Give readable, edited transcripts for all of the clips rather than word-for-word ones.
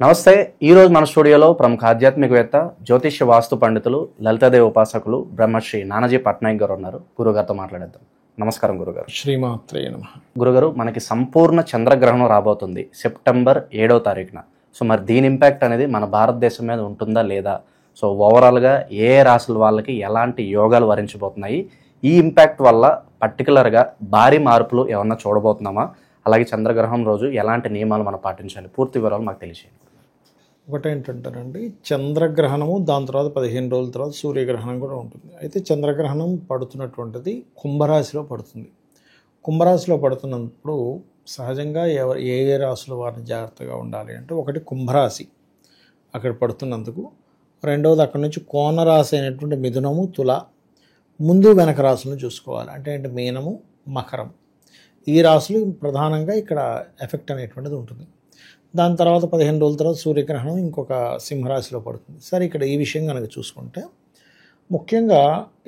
నమస్తే. ఈరోజు మన స్టూడియోలో ప్రముఖ ఆధ్యాత్మికవేత్త, జ్యోతిష్య వాస్తు పండితులు, లలితాదేవి ఉపాసకులు బ్రహ్మశ్రీ నానాజీ పట్నాయక్ గారు ఉన్నారు. గురుగారితో మాట్లాడేద్దాం. నమస్కారం గురుగారు. శ్రీమాత్రే నమః. గురుగారు, మనకి సంపూర్ణ చంద్రగ్రహణం రాబోతుంది సెప్టెంబర్ 7వ తారీఖున. సో మరి దీని ఇంపాక్ట్ అనేది మన భారతదేశం మీద ఉంటుందా లేదా? సో ఓవరాల్గా ఏ రాశుల వాళ్ళకి ఎలాంటి యోగాలు వరించబోతున్నాయి? ఈ ఇంపాక్ట్ వల్ల పర్టికులర్గా భారీ మార్పులు ఏమన్నా చూడబోతున్నామా? అలాగే చంద్రగ్రహణం రోజు ఎలాంటి నియమాలు మనం పాటించాలి? పూర్తి వివరాలు మాకు తెలియజేయండి. ఒకటేంటంటారండి, చంద్రగ్రహణము, దాని తర్వాత 15 రోజుల తర్వాత సూర్యగ్రహణం కూడా ఉంటుంది. అయితే చంద్రగ్రహణం పడుతున్నటువంటిది కుంభరాశిలో పడుతుంది. కుంభరాశిలో పడుతున్నప్పుడు సహజంగా ఏ ఏ రాశుల వారిని జాగ్రత్తగా ఉండాలి అంటే, ఒకటి కుంభరాశి అక్కడ పడుతున్నందుకు, రెండవది అక్కడి నుంచి కోణరాశి అయినటువంటి మిథునము, తుల, ముందు వెనక రాశులను చూసుకోవాలి. అంటే మీనము, మకరం, ఈ రాశులు ప్రధానంగా ఇక్కడ ఎఫెక్ట్ అనేటువంటిది ఉంటుంది. దాని తర్వాత 15 రోజుల తర్వాత సూర్యగ్రహణం ఇంకొక సింహరాశిలో పడుతుంది. సరే, ఇక్కడ ఈ విషయం కనుక చూసుకుంటే, ముఖ్యంగా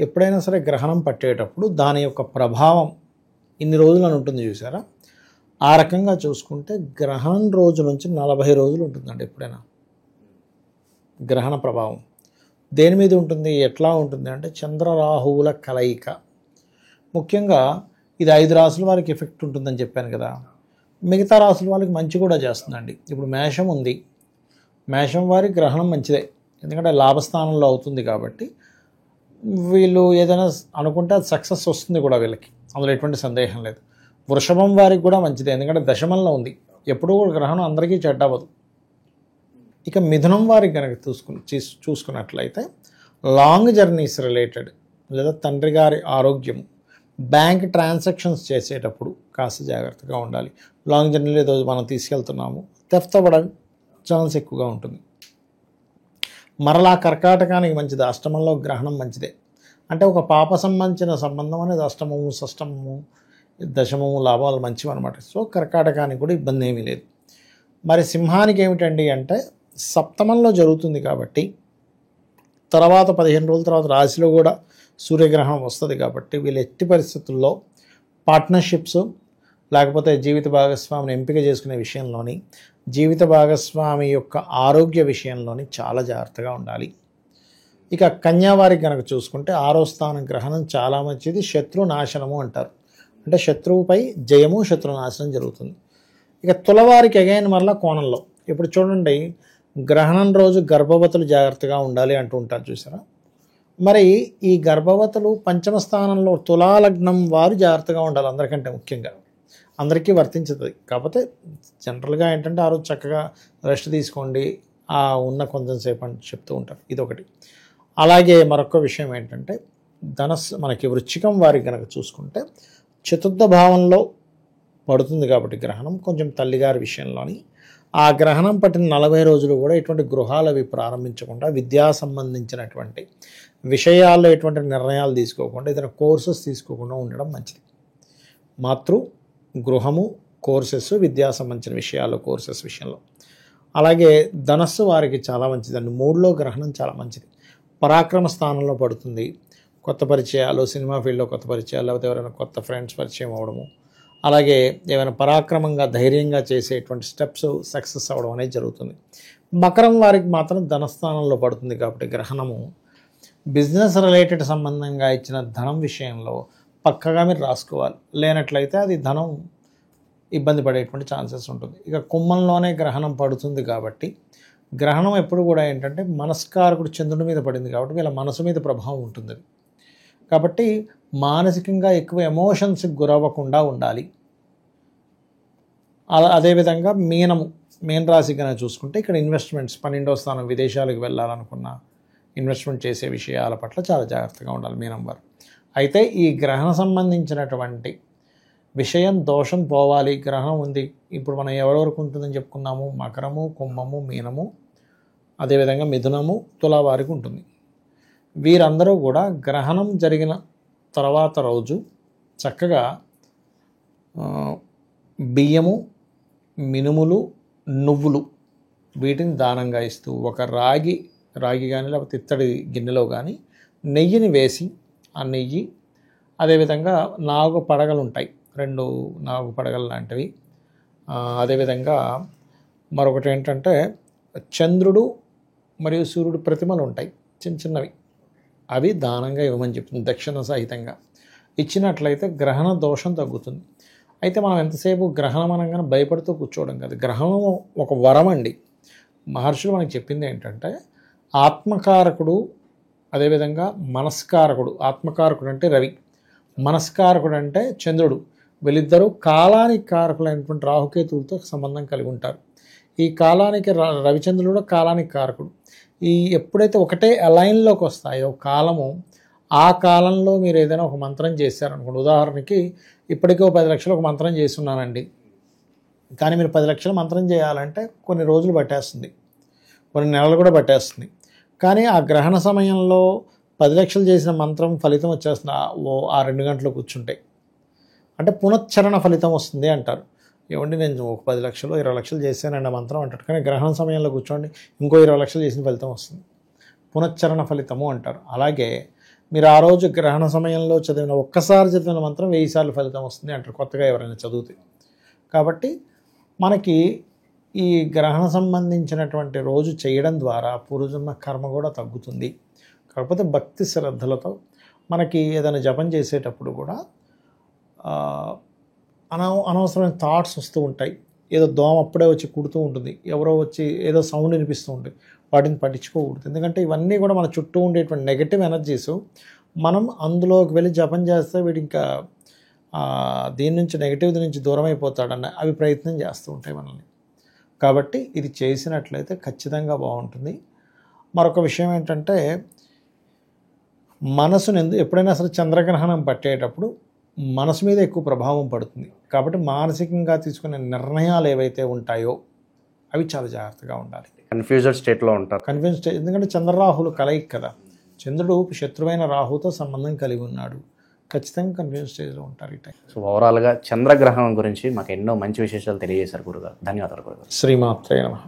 ఎప్పుడైనా సరే గ్రహణం పట్టేటప్పుడు దాని యొక్క ప్రభావం ఇన్ని రోజులు అని ఉంటుంది చూసారా, ఆ రకంగా చూసుకుంటే గ్రహణం రోజు నుంచి 40 రోజులు ఉంటుందండి. ఎప్పుడైనా గ్రహణ ప్రభావం దేని మీద ఉంటుంది, ఎట్లా ఉంటుంది అంటే చంద్రరాహువుల కలయిక. ముఖ్యంగా ఇది 5 రాశుల వారికి ఎఫెక్ట్ ఉంటుందని చెప్పాను కదా, మిగతా రాశుల వాళ్ళకి మంచి కూడా చేస్తుందండి. ఇప్పుడు మేషం ఉంది, మేషం వారి గ్రహణం మంచిదే, ఎందుకంటే లాభస్థానంలో అవుతుంది కాబట్టి వీళ్ళు ఏదైనా అనుకుంటే అది సక్సెస్ వస్తుంది కూడా వీళ్ళకి, అందులో ఎటువంటి సందేహం లేదు. వృషభం వారికి కూడా మంచిదే, ఎందుకంటే దశమంలో ఉంది, ఎప్పుడూ కూడా గ్రహణం అందరికీ చెడ్డవదు. ఇక మిథునం వారికి కనుక చూసుకున్నట్లయితే లాంగ్ జర్నీస్ రిలేటెడ్, లేదా తండ్రి గారి ఆరోగ్యం, బ్యాంక్ ట్రాన్సాక్షన్స్ చేసేటప్పుడు కాస్త జాగ్రత్తగా ఉండాలి. లాంగ్ జర్నీలో ఏదో మనం తీసుకెళ్తున్నాము, థెఫ్ట్ అవ్వడం ఛాన్స్ ఎక్కువగా ఉంటుంది. మరలా కర్కాటకానికి మంచిది, అష్టమంలో గ్రహణం మంచిదే. అంటే ఒక పాప సంబంధించిన సంబంధం అనేది అష్టమము, షష్టమము, దశమము లాభాలు మంచివి అనమాట. సో కర్కాటకానికి కూడా ఇబ్బంది ఏమీ లేదు. మరి సింహానికి ఏమిటండి అంటే, సప్తమంలో జరుగుతుంది కాబట్టి తర్వాత 15 రోజుల తర్వాత రాశిలో కూడా సూర్యగ్రహణం వస్తుంది కాబట్టి వీళ్ళు ఎట్టి పరిస్థితుల్లో పార్ట్నర్షిప్స్, లేకపోతే జీవిత భాగస్వామిని ఎంపిక చేసుకునే విషయంలోని, జీవిత భాగస్వామి యొక్క ఆరోగ్య విషయంలోని చాలా జాగ్రత్తగా ఉండాలి. ఇక కన్యావారికి కనుక చూసుకుంటే 6వ స్థానం గ్రహణం చాలా మంచిది, శత్రునాశనము అంటారు. అంటే శత్రువుపై జయము, శత్రునాశనం జరుగుతుంది. ఇక తులవారికి అగైన్ మరలా కోణంలో, ఇప్పుడు చూడండి గ్రహణం రోజు గర్భవతులు జాగ్రత్తగా ఉండాలి అంటూ ఉంటారు చూసారా. మరి ఈ గర్భవతులు పంచమ స్థానంలో తులాలగ్నం వారు జాగ్రత్తగా ఉండాలి, అందరికంటే ముఖ్యంగా. అందరికీ వర్తించుతుంది, కాకపోతే జనరల్గా ఏంటంటే ఆ రోజు చక్కగా రెస్ట్ తీసుకోండి, ఆ ఉన్న కొంచెం సేపు అని చెప్తూ ఉంటారు. ఇదొకటి. అలాగే మరొక విషయం ఏంటంటే, మనకి వృశ్చికం వారికి కనుక చూసుకుంటే చతుర్థ భావంలో పడుతుంది కాబట్టి గ్రహణం, కొంచెం తల్లిగారి విషయంలోని ఆ గ్రహణం పట్టిన 40 రోజులు కూడా ఎటువంటి గృహాలు అవి ప్రారంభించకుండా, విద్యా సంబంధించినటువంటి విషయాల్లో ఎటువంటి నిర్ణయాలు తీసుకోకుండా, ఏదైనా కోర్సెస్ తీసుకోకుండా ఉండడం మంచిది. మాతృ గృహము, కోర్సెస్, విద్యా సంబంధించిన విషయాల్లో కోర్సెస్ విషయంలో. అలాగే ధనస్సు వారికి చాలా మంచిదండి, 3లో గ్రహణం చాలా మంచిది. పరాక్రమ స్థానంలో పడుతుంది, కొత్త పరిచయాలు, సినిమా ఫీల్డ్లో కొత్త పరిచయాలు, లేకపోతే ఎవరైనా కొత్త ఫ్రెండ్స్ పరిచయం అవ్వడము, అలాగే ఏమైనా పరాక్రమంగా ధైర్యంగా చేసేటువంటి స్టెప్స్ సక్సెస్ అవ్వడం అనేది జరుగుతుంది. మకరం వారికి మాత్రం ధనస్థానంలో పడుతుంది కాబట్టి గ్రహణము బిజినెస్ రిలేటెడ్ సంబంధంగా ఇచ్చిన ధనం విషయంలో పక్కగా మీరు రాసుకోవాలి, లేనట్లయితే అది ధనం ఇబ్బంది పడేటువంటి ఛాన్సెస్ ఉంటుంది. ఇక కుంభంలోనే గ్రహణం పడుతుంది కాబట్టి గ్రహణం ఎప్పుడు కూడా ఏంటంటే మనస్కారకుడు చంద్రుడి మీద పడింది కాబట్టి వీళ్ళ మనసు మీద ప్రభావం ఉంటుంది. కాబట్టి మానసికంగా ఎక్కువ ఎమోషన్స్కి గురవ్వకుండా ఉండాలి. అదేవిధంగా మీన రాశి కనుక చూసుకుంటే ఇక్కడ ఇన్వెస్ట్మెంట్స్, 12వ స్థానం, విదేశాలకు వెళ్ళాలనుకున్న ఇన్వెస్ట్మెంట్ చేసే విషయాల పట్ల చాలా జాగ్రత్తగా ఉండాలి మీనం వారు. అయితే ఈ గ్రహణ సంబంధించినటువంటి విషయం దోషం పోవాలి, గ్రహణం ఉంది, ఇప్పుడు మనం ఎవరెవరికి ఉంటుందని చెప్పుకున్నాము, మకరము, కుంభము, మీనము, అదేవిధంగా మిథునము, తుల వారికి ఉంటుంది. వీరందరూ కూడా గ్రహణం జరిగిన తర్వాత రోజు చక్కగా బియ్యము, మినుములు, నువ్వులు వీటిని దానంగా ఇస్తూ, ఒక రాగి కానీ లేకపోతే ఇత్తడి గిన్నెలో కానీ నెయ్యిని వేసి, ఆ నెయ్యి, అదేవిధంగా నాగు పడగలు ఉంటాయి, 2 నాగు పడగలు లాంటివి, అదేవిధంగా మరొకటి ఏంటంటే చంద్రుడు మరియు సూర్యుడు ప్రతిమలు ఉంటాయి చిన్న చిన్నవి, అవి దానంగా ఇవ్వమని చెప్తుంది దక్షిణ సహితంగా. ఇచ్చినట్లయితే గ్రహణ దోషం తగ్గుతుంది. అయితే మనం ఎంతసేపు గ్రహణం అనగానే భయపడుతూ కూర్చోవడం కాదు. గ్రహణం ఒక వరం అండి. మహర్షులు మనకి చెప్పింది ఏంటంటే ఆత్మకారకుడు, అదేవిధంగా మనస్కారకుడు. ఆత్మకారకుడు అంటే రవి, మనస్కారకుడు అంటే చంద్రుడు. వీళ్ళిద్దరూ కాలానికి కారకులైనటువంటి రాహుకేతువులతో సంబంధం కలిగి ఉంటారు. ఈ కాలానికి రవిచంద్రుడు కూడా కాలానికి కారకుడు. ఈ ఎప్పుడైతే ఒకటే అలైన్లోకి వస్తాయో కాలము, ఆ కాలంలో మీరు ఏదైనా ఒక మంత్రం చేశారనుకోండి. ఉదాహరణకి ఇప్పటికే 10 లక్షలు ఒక మంత్రం చేస్తున్నానండి, కానీ మీరు 10 లక్షలు మంత్రం చేయాలంటే కొన్ని రోజులు పట్టేస్తుంది, కొన్ని నెలలు కూడా పట్టేస్తుంది. కానీ ఆ గ్రహణ సమయంలో 10 లక్షలు చేసిన మంత్రం ఫలితం వచ్చేస్తుంది ఆ 2 గంటలు కూర్చుంటే. అంటే పునశ్చరణ ఫలితం వస్తుంది అంటారు. ఏమండి నేను ఒక 10 లక్షలు 20 లక్షలు చేశానండి ఆ మంత్రం అంటారు, కానీ గ్రహణ సమయంలో కూర్చోండి ఇంకో 20 లక్షలు చేసిన ఫలితం వస్తుంది, పునశ్చరణ ఫలితము అంటారు. అలాగే మీరు ఆ రోజు గ్రహణ సమయంలో చదివిన ఒక్కసారి చదివిన మంత్రం 1000 సార్లు ఫలితం వస్తుంది అంటారు కొత్తగా ఎవరైనా చదివితే. కాబట్టి మనకి ఈ గ్రహణ సంబంధించినటువంటి రోజు చేయడం ద్వారా పూర్వజన్మ కర్మ కూడా తగ్గుతుంది. కాకపోతే భక్తి శ్రద్ధలతో మనకి ఏదైనా జపం చేసేటప్పుడు కూడా అనవసరమైన థాట్స్ వస్తూ ఉంటాయి. ఏదో దోమ అప్పుడే వచ్చి కుడుతూ ఉంటుంది, ఎవరో వచ్చి ఏదో సౌండ్ వినిపిస్తూ ఉంటుంది, వాటిని పట్టించుకోకూడదు. ఎందుకంటే ఇవన్నీ కూడా మన చుట్టూ ఉండేటువంటి నెగటివ్ ఎనర్జీస్. మనం అందులోకి వెళ్ళి జపం చేస్తే వీడు ఇంకా దీని నుంచి నెగటివ్ నుంచి దూరం అయిపోతాడన్న అవి ప్రయత్నం చేస్తూ ఉంటాయి మనల్ని. కాబట్టి ఇది చేసినట్లయితే ఖచ్చితంగా బాగుంటుంది. మరొక విషయం ఏంటంటే మనసును ఎప్పుడైనా సరే చంద్రగ్రహణం పట్టేటప్పుడు మనసు మీద ఎక్కువ ప్రభావం పడుతుంది. కాబట్టి మానసికంగా తీసుకునే నిర్ణయాలు ఏవైతే ఉంటాయో అవి చాలా జాగ్రత్తగా ఉండాలి. కన్ఫ్యూజన్ స్టేట్లో ఉంటారు. కన్ఫ్యూజన్ స్టేట్, ఎందుకంటే చంద్రరాహులు కలయిక కదా. చంద్రుడు శత్రువైన రాహుతో సంబంధం కలిగి ఉన్నాడు. ఖచ్చితంగా కన్ఫ్యూజన్ స్టేజ్లో ఉంటారు ఈ టైం. సో ఓవరాల్గా చంద్రగ్రహణం గురించి మాకు ఎన్నో మంచి విశేషాలు తెలియజేశారు గురుగారు. ధన్యవాదాలు గురుగారు. శ్రీమాత్రే నమః.